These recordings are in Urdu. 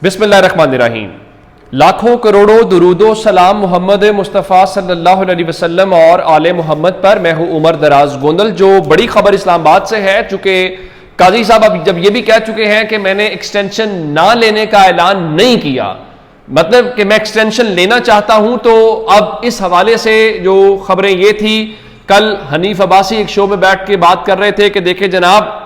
بسم اللہ الرحمن الرحیم۔ لاکھوں کروڑوں درود و سلام محمد مصطفیٰ صلی اللہ علیہ وسلم اور آل محمد پر۔ میں ہوں عمر دراز گوندل۔ جو بڑی خبر اسلام آباد سے ہے، چونکہ قاضی صاحب اب جب یہ بھی کہہ چکے ہیں کہ میں نے ایکسٹینشن نہ لینے کا اعلان نہیں کیا، مطلب کہ میں ایکسٹینشن لینا چاہتا ہوں، تو اب اس حوالے سے جو خبریں یہ تھی، کل حنیف عباسی ایک شو میں بیٹھ کے بات کر رہے تھے کہ دیکھیں جناب،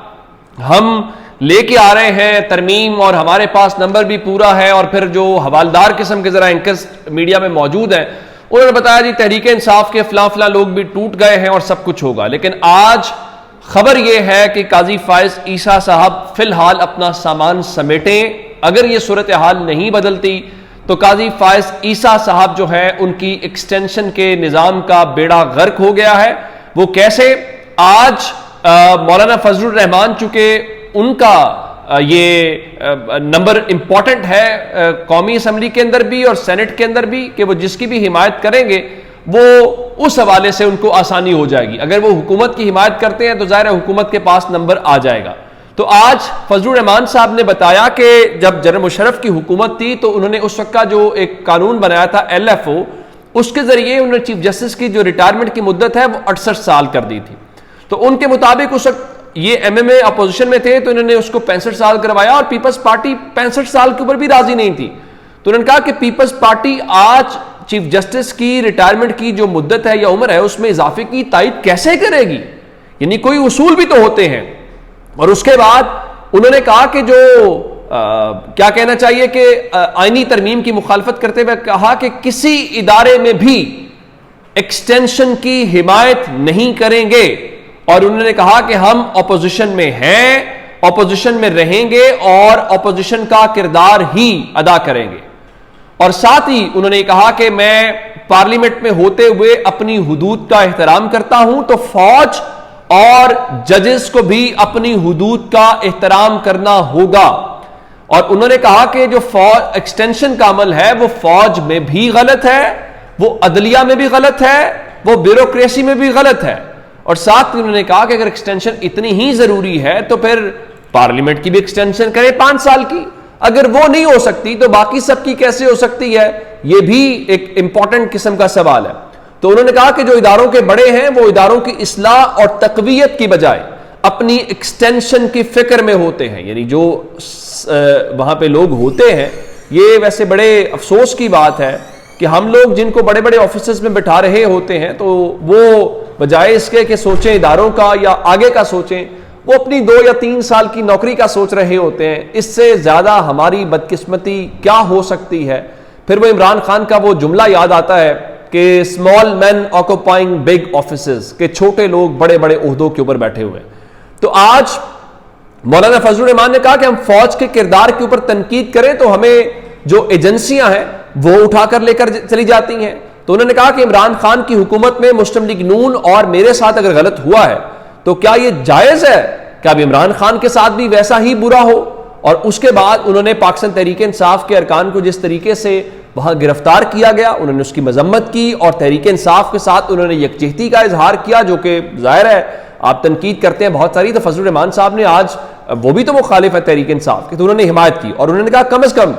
ہم لے کے آ رہے ہیں ترمیم اور ہمارے پاس نمبر بھی پورا ہے، اور پھر جو حوالدار قسم کے ذرا اینکرز میڈیا میں موجود ہیں انہوں نے بتایا جی تحریک انصاف کے فلاں لوگ بھی ٹوٹ گئے ہیں اور سب کچھ ہوگا۔ لیکن آج خبر یہ ہے کہ قاضی فائز عیسیٰ صاحب فی الحال اپنا سامان سمیٹیں۔ اگر یہ صورتحال نہیں بدلتی تو قاضی فائز عیسیٰ صاحب جو ہے ان کی ایکسٹینشن کے نظام کا بیڑا غرق ہو گیا ہے۔ وہ کیسے؟ آج مولانا فضل الرحمان، چونکہ ان کا یہ نمبر امپورٹنٹ ہے قومی اسمبلی کے اندر بھی اور سینٹ کے اندر بھی، کہ وہ جس کی بھی حمایت کریں گے وہ اس حوالے سے ان کو آسانی ہو جائے گی۔ اگر وہ حکومت کی حمایت کرتے ہیں تو ظاہر ہے حکومت کے پاس نمبر آ جائے گا۔ تو آج فضل الرحمان صاحب نے بتایا کہ جب جنرل مشرف کی حکومت تھی تو انہوں نے اس وقت کا جو ایک قانون بنایا تھا LFO، اس کے ذریعے انہوں نے چیف جسٹس کی جو ریٹائرمنٹ کی مدت ہے وہ 68 سال کر دی تھی۔ تو ان کے مطابق اس وقت یہ MMA اپوزیشن میں تھے تو انہوں نے اس کو 65 سال کروایا، اور پیپلز پارٹی 65 سال کے اوپر بھی راضی نہیں تھی۔ تو انہوں نے کہا کہ پیپلز پارٹی آج چیف جسٹس کی ریٹائرمنٹ کی جو مدت ہے یا عمر ہے اس میں اضافے کی تائید کیسے کرے گی؟ یعنی کوئی اصول بھی تو ہوتے ہیں۔ اور اس کے بعد انہوں نے کہا کہ جو کیا کہنا چاہیے کہ آئینی ترمیم کی مخالفت کرتے ہوئے کہا کہ کسی ادارے میں بھی ایکسٹینشن کی حمایت نہیں کریں گے، اور انہوں نے کہا کہ ہم اپوزیشن میں ہیں، اپوزیشن میں رہیں گے اور اپوزیشن کا کردار ہی ادا کریں گے۔ اور ساتھ ہی انہوں نے کہا کہ میں پارلیمنٹ میں ہوتے ہوئے اپنی حدود کا احترام کرتا ہوں، تو فوج اور ججز کو بھی اپنی حدود کا احترام کرنا ہوگا۔ اور انہوں نے کہا کہ جو ایکسٹینشن کا عمل ہے وہ فوج میں بھی غلط ہے، وہ عدلیہ میں بھی غلط ہے، وہ بیوروکریسی میں بھی غلط ہے۔ اور ساتھ انہوں نے کہا کہ اگر ایکسٹینشن اتنی ہی ضروری ہے تو پھر پارلیمنٹ کی بھی ایکسٹینشن کرے 5 سال کی۔ اگر وہ نہیں ہو سکتی تو باقی سب کی کیسے ہو سکتی ہے؟ یہ بھی ایک امپورٹنٹ قسم کا سوال ہے۔ تو انہوں نے کہا کہ جو اداروں کے بڑے ہیں وہ اداروں کی اصلاح اور تقویت کی بجائے اپنی ایکسٹینشن کی فکر میں ہوتے ہیں۔ یعنی جو وہاں پہ لوگ ہوتے ہیں، یہ ویسے بڑے افسوس کی بات ہے کہ ہم لوگ جن کو بڑے بڑے آفیسز میں بٹھا رہے ہوتے ہیں تو وہ بجائے اس کے کہ سوچیں اداروں کا یا آگے کا سوچیں، وہ اپنی 2 یا 3 سال کی نوکری کا سوچ رہے ہوتے ہیں۔ اس سے زیادہ ہماری بدقسمتی کیا ہو سکتی ہے؟ پھر وہ عمران خان کا وہ جملہ یاد آتا ہے کہ اسمال مین آکوپائنگ بگ آفیسز، کہ چھوٹے لوگ بڑے بڑے عہدوں کے اوپر بیٹھے ہوئے۔ تو آج مولانا فضل الرحمان نے کہا کہ ہم فوج کے کردار کے اوپر تنقید کریں تو ہمیں جو ایجنسیاں ہیں وہ اٹھا کر لے کر چلی جاتی ہیں۔ تو انہوں نے کہا کہ عمران خان کی حکومت میں مسلم لیگ نون اور میرے ساتھ اگر غلط ہوا ہے تو کیا یہ جائز ہے کہ اب عمران خان کے ساتھ بھی ویسا ہی برا ہو؟ اور اس کے بعد انہوں نے پاکستان تحریک انصاف کے ارکان کو جس طریقے سے وہاں گرفتار کیا گیا، انہوں نے اس کی مذمت کی، اور تحریک انصاف کے ساتھ انہوں نے یکجہتی کا اظہار کیا، جو کہ ظاہر ہے آپ تنقید کرتے ہیں بہت ساری، تو فضل الرحمان صاحب نے آج وہ بھی تو مخالف ہے تحریک انصاف کی، تو انہوں نے حمایت کی، اور انہوں نے کہا کم از کم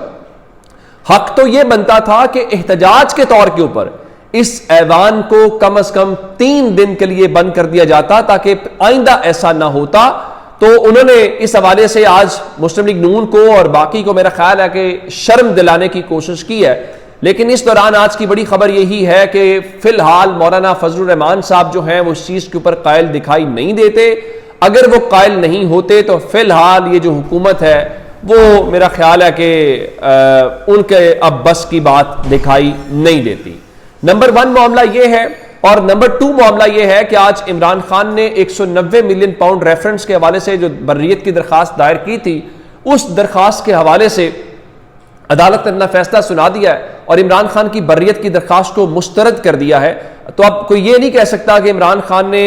حق تو یہ بنتا تھا کہ احتجاج کے طور کے اوپر اس ایوان کو کم از کم 3 دن کے لیے بند کر دیا جاتا تاکہ آئندہ ایسا نہ ہوتا۔ تو انہوں نے اس حوالے سے آج مسلم لیگ نون کو اور باقی کو میرا خیال ہے کہ شرم دلانے کی کوشش کی ہے۔ لیکن اس دوران آج کی بڑی خبر یہی ہے کہ فی الحال مولانا فضل الرحمان صاحب جو ہیں وہ اس چیز کے اوپر قائل دکھائی نہیں دیتے۔ اگر وہ قائل نہیں ہوتے تو فی الحال یہ جو حکومت ہے وہ میرا خیال ہے کہ ان کے اب بس کی بات دکھائی نہیں دیتی۔ نمبر 1 معاملہ یہ ہے، اور نمبر 2 معاملہ یہ ہے کہ آج عمران خان نے 190 ملین پاؤنڈ ریفرنس کے حوالے سے جو بریت کی درخواست دائر کی تھی، اس درخواست کے حوالے سے عدالت نے اپنا فیصلہ سنا دیا ہے اور عمران خان کی بریت کی درخواست کو مسترد کر دیا ہے۔ تو اب کوئی یہ نہیں کہہ سکتا کہ عمران خان نے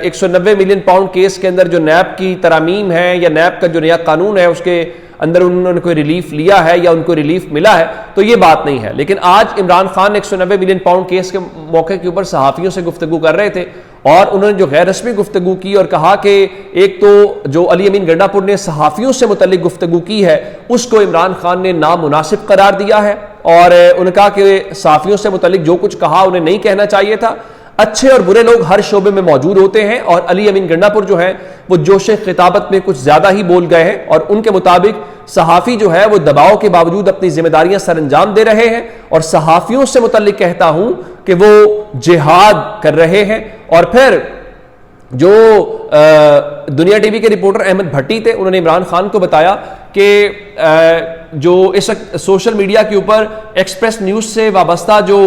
190 ملین پاؤنڈ کیس کے اندر جو نیب کی ترامیم ہے یا نیب کا جو نیا قانون ہے اس کے اندر انہوں نے کوئی ریلیف لیا ہے یا ان کو ریلیف ملا ہے، تو یہ بات نہیں ہے۔ لیکن آج Imran Khan 190 million pound case کے موقع کے اوپر صحافیوں سے گفتگو کر رہے تھے، اور انہوں نے جو غیر رسمی گفتگو کی اور کہا کہ ایک تو جو علی امین گنڈا پور نے صحافیوں سے متعلق گفتگو کی ہے اس کو عمران خان نے نامناسب قرار دیا ہے، اور انہوں نے کہا کہ صحافیوں سے متعلق جو کچھ کہا انہیں نہیں کہنا چاہیے تھا۔ اچھے اور برے لوگ ہر شعبے میں موجود ہوتے ہیں، اور علی امین گنڈا پور جو ہیں وہ جوش خطابت میں کچھ زیادہ ہی بول گئے ہیں، اور ان کے مطابق صحافی جو ہے وہ دباؤ کے باوجود اپنی ذمہ داریاں سر انجام دے رہے ہیں، اور صحافیوں سے متعلق کہتا ہوں کہ وہ جہاد کر رہے ہیں۔ اور پھر جو دنیا ٹی وی کے رپورٹر احمد بھٹی تھے، انہوں نے عمران خان کو بتایا کہ جو اس وقت سوشل میڈیا کے اوپر ایکسپریس نیوز سے وابستہ جو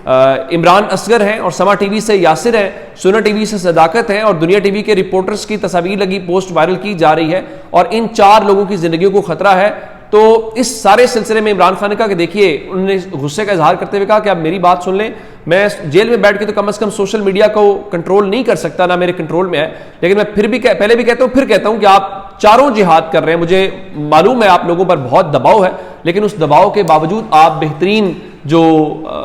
عمران اصغر ہیں، اور سما ٹی وی سے یاسر ہیں، سنا ٹی وی سے صداقت ہیں، اور دنیا ٹی وی کے رپورٹرز کی تصاویر لگی پوسٹ وائرل کی جا رہی ہے، اور ان 4 لوگوں کی زندگیوں کو خطرہ ہے۔ تو اس سارے سلسلے میں عمران خان نے کہا کہ دیکھیے، انہوں نے غصے کا اظہار کرتے ہوئے کہا کہ آپ میری بات سن لیں، میں جیل میں بیٹھ کے تو کم از کم سوشل میڈیا کو کنٹرول نہیں کر سکتا، نہ میرے کنٹرول میں ہے، لیکن میں پھر بھی پہلے بھی کہتا ہوں پھر کہتا ہوں کہ آپ چاروں جہاد کر رہے ہیں، مجھے معلوم ہے آپ لوگوں پر بہت دباؤ ہے، لیکن اس دباؤ کے باوجود آپ بہترین جو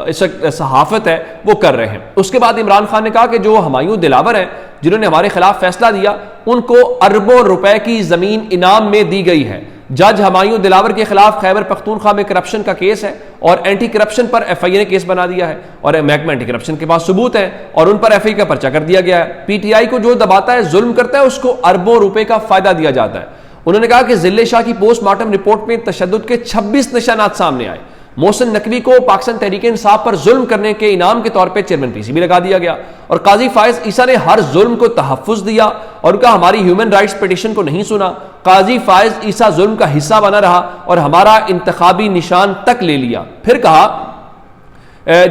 اس وقت صحافت ہے وہ کر رہے ہیں۔ اس کے بعد عمران خان نے کہا کہ جو ہمایوں دلاور ہیں جنہوں نے ہمارے خلاف فیصلہ دیا، ان کو اربوں روپے کی زمین انعام میں دی گئی ہے۔ جج ہمایوں دلاور کے خلاف خیبر پختونخوا میں کرپشن کا کیس ہے، اور اینٹی کرپشن پر ایف آئی اے نے کیس بنا دیا ہے، اور محکمہ اینٹی کرپشن کے پاس ثبوت ہیں، اور ان پر ایف آئی اے کا پرچہ کر دیا گیا ہے۔ پی ٹی آئی کو جو دباتا ہے، ظلم کرتا ہے، اس کو اربوں روپے کا فائدہ دیا جاتا ہے۔ انہوں نے کہا کہ ذلے شاہ کی پوسٹ مارٹم رپورٹ میں تشدد کے 26 نشانات سامنے آئے۔ محسن نقوی کو پاکستان تحریک انصاف پر ظلم کرنے کے انعام کے طور پہ چیئرمین پی سی بی لگا دیا گیا، اور قاضی فائز عیسیٰ نے ہر ظلم کو تحفظ دیا اور ان کا ہماری ہیومن رائٹس پیٹیشن کو نہیں سنا۔ قاضی فائز عیسیٰ ظلم کا حصہ بنا رہا اور ہمارا انتخابی نشان تک لے لیا۔ پھر کہا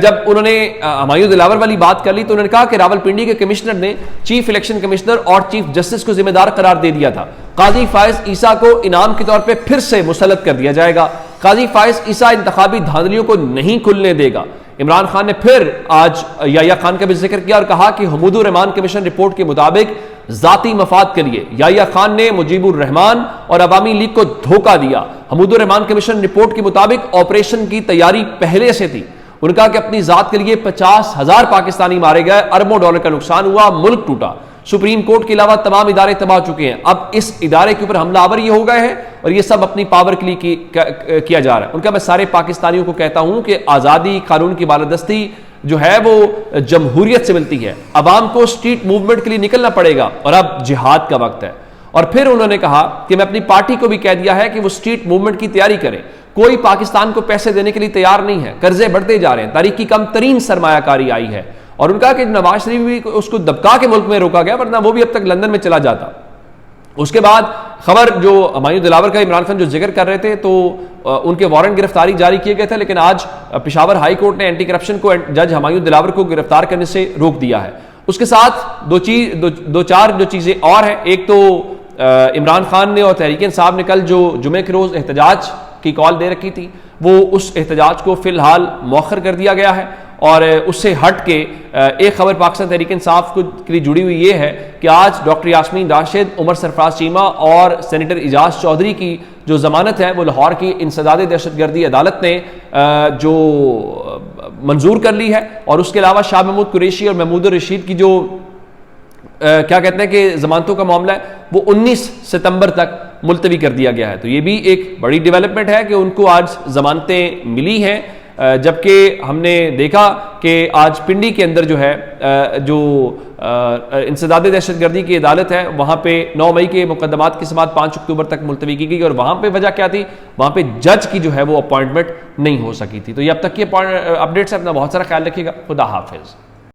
جب انہوں نے ہمایوں دلاور والی بات کر لی تو انہوں نے کہا کہ راولپنڈی کے کمشنر نے چیف الیکشن کمشنر اور چیف جسٹس کو ذمہ دار قرار دے دیا تھا۔ قاضی فائز عیسیٰ کو انعام کے طور پہ پھر سے مسلط کر دیا جائے گا۔ قاضی فائز عیسیٰ انتخابی دھاندلیوں کو نہیں کھلنے دے گا۔ عمران خان نے پھر آج یحییٰ خان کا بھی ذکر کیا اور کہا کہ حمود الرحمان کمیشن رپورٹ کے مطابق ذاتی مفاد کے لیے یحییٰ خان نے مجیب الرحمان اور عوامی لیگ کو دھوکہ دیا۔ حمود الرحمان کمیشن رپورٹ کے مطابق آپریشن کی تیاری پہلے سے تھی۔ انہوں نے کہا کہ اپنی ذات کے لیے 50,000 پاکستانی مارے گئے، اربوں ڈالر کا نقصان ہوا، ملک ٹوٹا۔ سپریم کورٹ کے علاوہ تمام ادارے تباہ ہو چکے ہیں، اب اس ادارے کے اوپر حملہ آور یہ ہو گئے ہیں اور یہ سب اپنی پاور کے لیے کیا جا رہا ہے۔ ان کا میں سارے پاکستانیوں کو کہتا ہوں کہ آزادی، قانون کی بالادستی جو ہے وہ جمہوریت سے ملتی ہے، عوام کو اسٹریٹ موومنٹ کے لیے نکلنا پڑے گا، اور اب جہاد کا وقت ہے۔ اور پھر انہوں نے کہا کہ میں اپنی پارٹی کو بھی کہہ دیا ہے کہ وہ اسٹریٹ موومنٹ کی تیاری کرے، کوئی پاکستان کو پیسے دینے کے لیے تیار نہیں ہے، قرضے بڑھتے جا رہے ہیں، تاریخ کی کم ترین سرمایہ کاری آئی ہے۔ اور ان کا کہ نواز شریف بھی اس کو دبکا کے ملک میں روکا گیا، ورنہ وہ بھی اب تک لندن میں چلا جاتا۔ اس کے بعد خبر جو ہمایوں دلاور کا عمران خان جو ذکر کر رہے تھے تو ان کے وارنٹ گرفتاری جاری کیے گئے تھے، لیکن آج پشاور ہائی کورٹ نے اینٹی کرپشن کو جج ہمایوں دلاور کو گرفتار کرنے سے روک دیا ہے۔ اس کے ساتھ دو چار جو چیزیں اور ہیں، ایک تو عمران خان نے اور تحریک انصاف نے کل جو جمعے کے روز احتجاج کی کال دے رکھی تھی، وہ اس احتجاج کو فی الحال مؤخر کر دیا گیا ہے۔ اور اس سے ہٹ کے ایک خبر پاکستان تحریک انصاف کے لیے جڑی ہوئی یہ ہے کہ آج ڈاکٹر یاسمین راشد، عمر سرفراز چیمہ اور سینیٹر اعجاز چودھری کی جو ضمانت ہے وہ لاہور کی انسداد دہشت گردی عدالت نے جو منظور کر لی ہے، اور اس کے علاوہ شاہ محمود قریشی اور محمود الرشید کی جو کیا کہتے ہیں کہ ضمانتوں کا معاملہ ہے وہ 19 ستمبر تک ملتوی کر دیا گیا ہے۔ تو یہ بھی ایک بڑی ڈیولپمنٹ ہے کہ ان کو آج ضمانتیں ملی ہیں، جبکہ ہم نے دیکھا کہ آج پنڈی کے اندر جو ہے جو انسداد دہشت گردی کی عدالت ہے وہاں پہ 9 مئی کے مقدمات کی سماعت 5 اکتوبر تک ملتوی کی گئی، اور وہاں پہ وجہ کیا تھی؟ وہاں پہ جج کی جو ہے وہ اپوائنٹمنٹ نہیں ہو سکی تھی۔ تو یہ اب تک کی اپڈیٹس ہے، اپنا بہت سارا خیال رکھیے گا۔ خدا حافظ۔